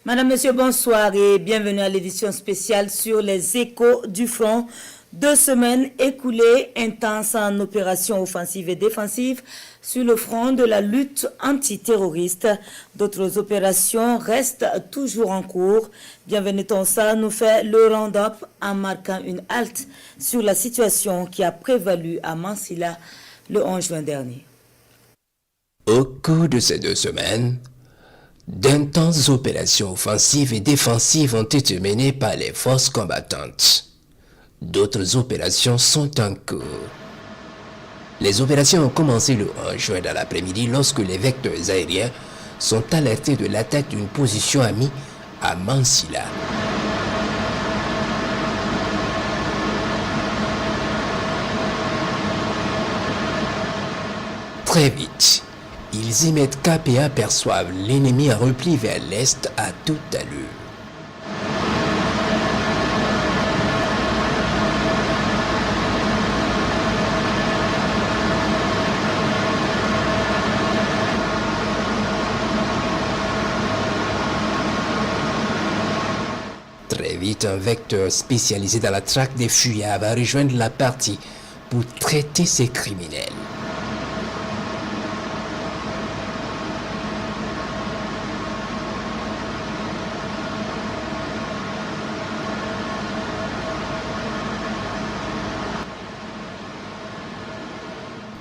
Madame, Monsieur, bonsoir et bienvenue à l'édition spéciale sur les échos du front. 2 semaines écoulées, intenses en opérations offensives et défensives sur le front de la lutte antiterroriste. D'autres opérations restent toujours en cours. Bienvenue Tonsa nous fait le round-up en marquant une halte sur la situation qui a prévalu à Mansilla le 11 juin dernier. Au cours de ces 2 semaines, d'intenses opérations offensives et défensives ont été menées par les forces combattantes. D'autres opérations sont en cours. Les opérations ont commencé le 11 juin dans l'après-midi lorsque les vecteurs aériens sont alertés de l'attaque d'une position amie à Mansilla. Très vite, ils y mettent cap et aperçoivent l'ennemi en repli vers l'est à toute allure. Très vite, un vecteur spécialisé dans la traque des fuyards va rejoindre la partie pour traiter ces criminels.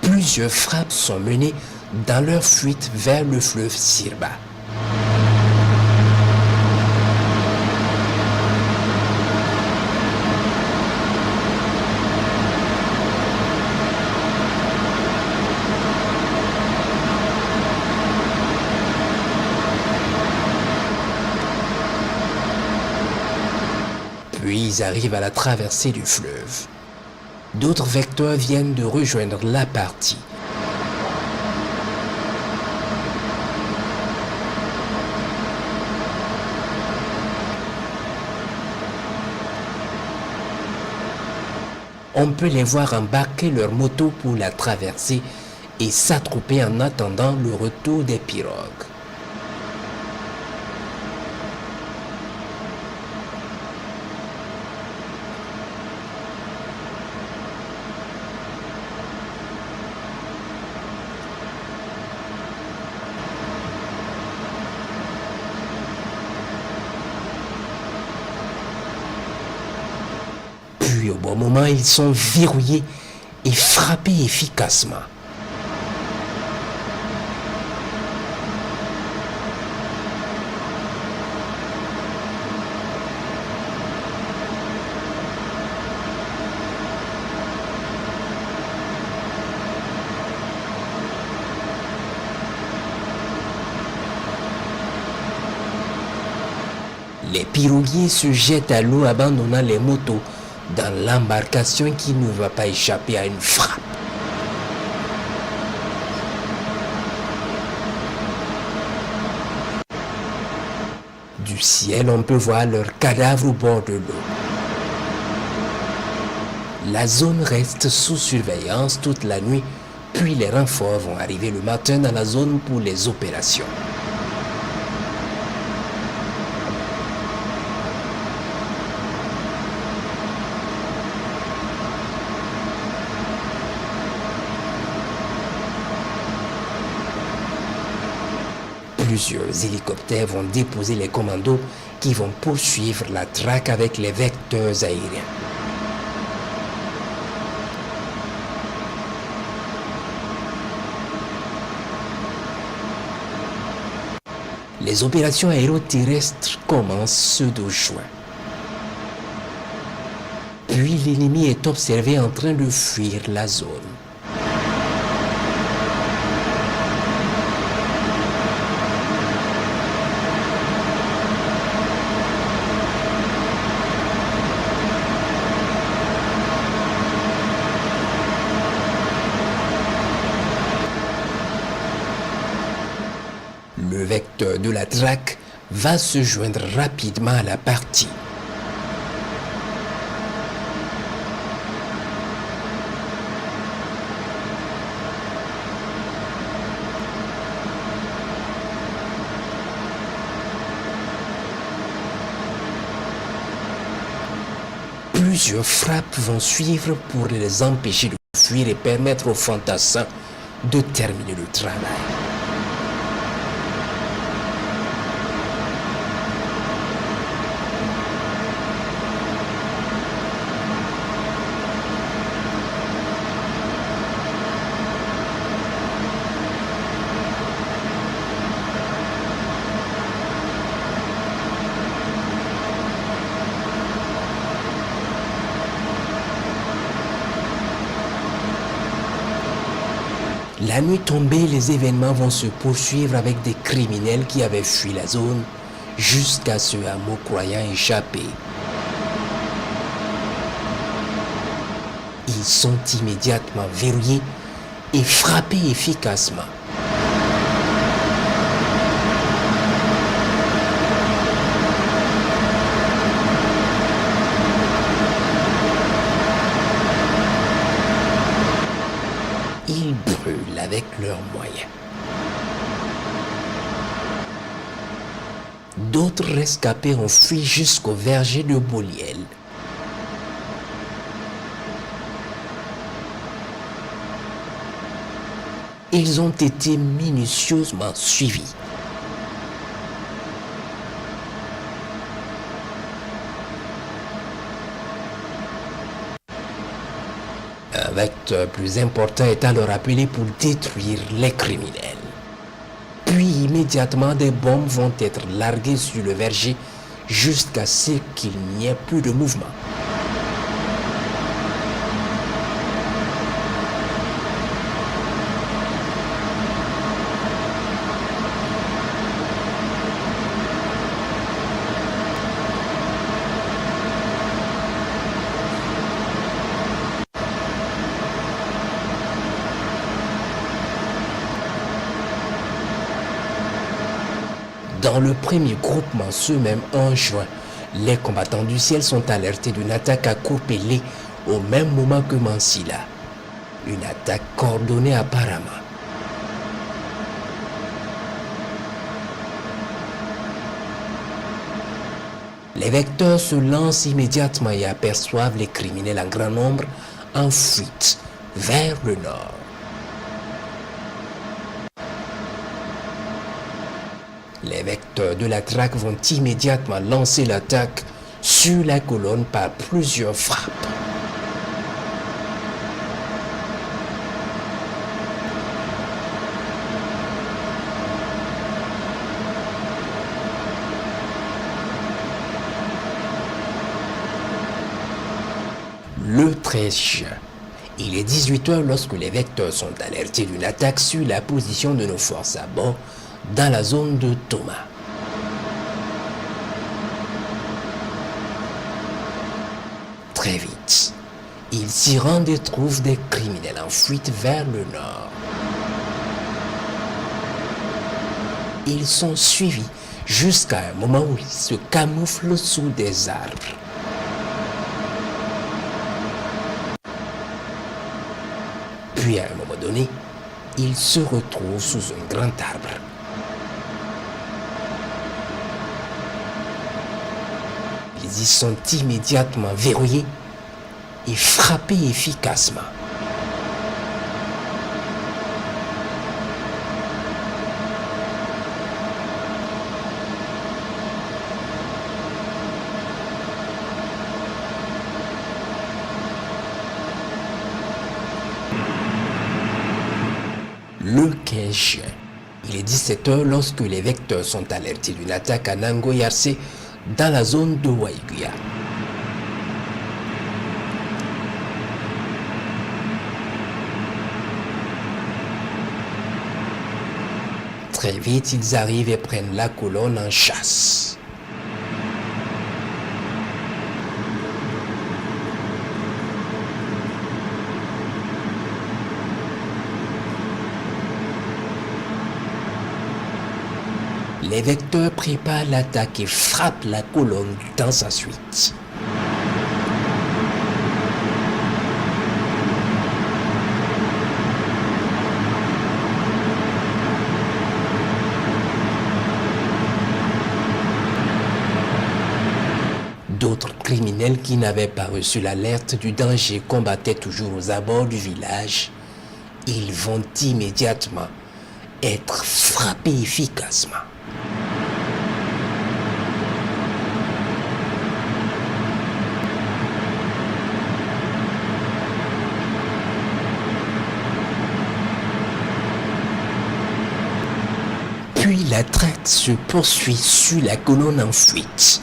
Plusieurs frappes sont menées dans leur fuite vers le fleuve Sirba. Puis ils arrivent à la traversée du fleuve. D'autres vecteurs viennent de rejoindre la partie. On peut les voir embarquer leur moto pour la traverser et s'attrouper en attendant le retour des pirogues. Puis au bon moment, ils sont verrouillés et frappés efficacement. Les piroguiers se jettent à l'eau abandonnant les motos dans l'embarcation qui ne va pas échapper à une frappe. Du ciel, on peut voir leurs cadavres au bord de l'eau. La zone reste sous surveillance toute la nuit, puis les renforts vont arriver le matin dans la zone pour les opérations. Plusieurs hélicoptères vont déposer les commandos qui vont poursuivre la traque avec les vecteurs aériens. Les opérations aéroterrestres commencent ce 12 juin. Puis l'ennemi est observé en train de fuir la zone. Le vecteur de la traque va se joindre rapidement à la partie. Plusieurs frappes vont suivre pour les empêcher de fuir et permettre aux fantassins de terminer le travail. La nuit tombée, les événements vont se poursuivre avec des criminels qui avaient fui la zone jusqu'à ce hameau croyant échapper. Ils sont immédiatement verrouillés et frappés efficacement. Ils brûlent avec leurs moyens. D'autres rescapés ont fui jusqu'au verger de Boliel. Ils ont été minutieusement suivis. Un vecteur plus important est alors appelé pour détruire les criminels. Puis immédiatement des bombes vont être larguées sur le verger jusqu'à ce qu'il n'y ait plus de mouvement. Dans le premier groupement, ce même 1 juin, les combattants du ciel sont alertés d'une attaque à Kourpélé au même moment que Mansilla. Une attaque coordonnée apparemment. Les vecteurs se lancent immédiatement et aperçoivent les criminels en grand nombre en fuite vers le nord. Les vecteurs de la traque vont immédiatement lancer l'attaque sur la colonne par plusieurs frappes. Le 13 juin, il est 18h lorsque les vecteurs sont alertés d'une attaque sur la position de nos forces à bord dans la zone de Thomas. Très vite, ils s'y rendent et trouvent des criminels en fuite vers le nord. Ils sont suivis jusqu'à un moment où ils se camouflent sous des arbres. Puis à un moment donné, ils se retrouvent sous un grand arbre. Ils y sont immédiatement verrouillés et frappés efficacement. Le 15 juin, il est 17h lorsque les vecteurs sont alertés d'une attaque à Nangoyarse dans la zone de Waiguya. Très vite, ils arrivent et prennent la colonne en chasse. Les vecteurs préparent l'attaque et frappent la colonne dans sa suite. D'autres criminels qui n'avaient pas reçu l'alerte du danger combattaient toujours aux abords du village. Ils vont immédiatement être frappés efficacement. Puis la traite se poursuit sur la colonne en fuite.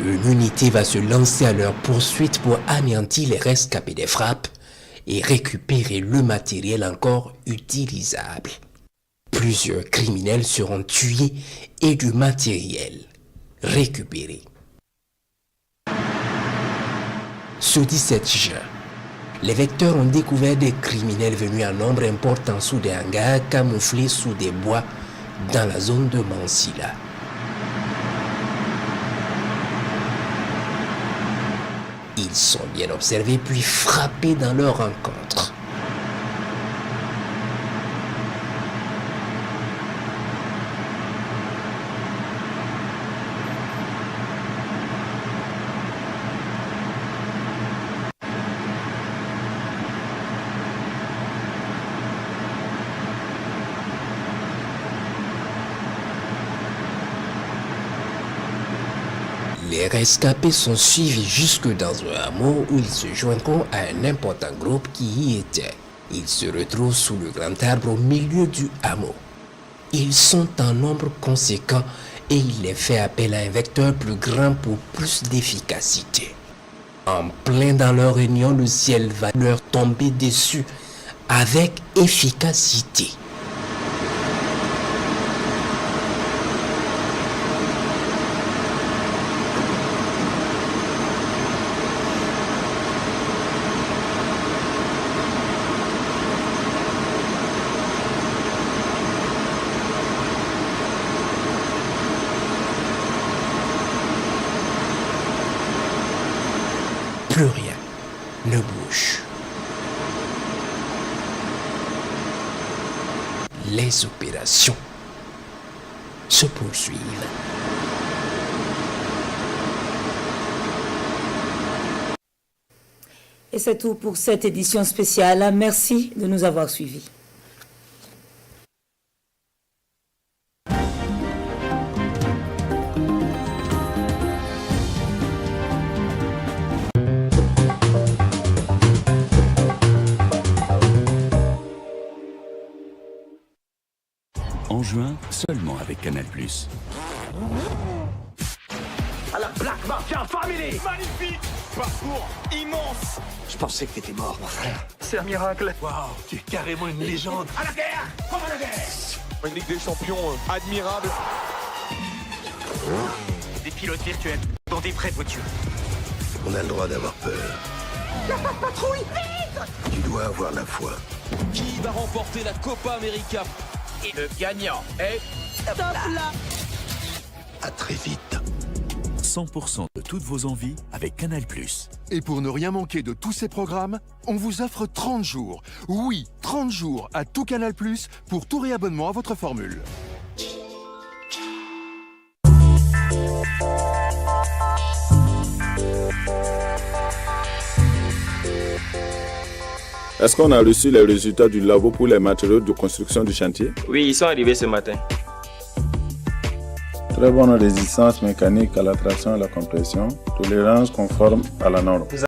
Une unité va se lancer à leur poursuite pour anéantir les rescapés des frappes et récupérer le matériel encore utilisable. Plusieurs criminels seront tués et du matériel récupéré. Ce 17 juin, les vecteurs ont découvert des criminels venus en nombre important sous des hangars camouflés sous des bois dans la zone de Mansilla. Ils sont bien observés puis frappés dans leur rencontre. Les rescapés sont suivis jusque dans un hameau où ils se joindront à un important groupe qui y était. Ils se retrouvent sous le grand arbre au milieu du hameau. Ils sont en nombre conséquent et il est fait appel à un vecteur plus grand pour plus d'efficacité. En plein dans leur réunion, le ciel va leur tomber dessus avec efficacité. Plus rien ne bouge. Les opérations se poursuivent. Et c'est tout pour cette édition spéciale. Merci de nous avoir suivis. En juin, seulement avec Canal+. À la Black Mafia Family. Magnifique. Parcours immense. Je pensais que t'étais mort, mon frère. C'est un miracle. Waouh, tu es carrément une légende. À la guerre. Comme à la guerre. Une Ligue des Champions admirable. Des pilotes virtuels dans des vraies voitures. On a le droit d'avoir peur. La patrouille, vite. Tu dois avoir la foi. Qui va remporter la Copa América? Et le gagnant est... À très vite. 100% de toutes vos envies avec Canal+. Et pour ne rien manquer de tous ces programmes, on vous offre 30 jours. Oui, 30 jours à tout Canal+, pour tout réabonnement à votre formule. Est-ce qu'on a reçu les résultats du labo pour les matériaux de construction du chantier? Oui, ils sont arrivés ce matin. Très bonne résistance mécanique à la traction et la compression, tolérance conforme à la norme.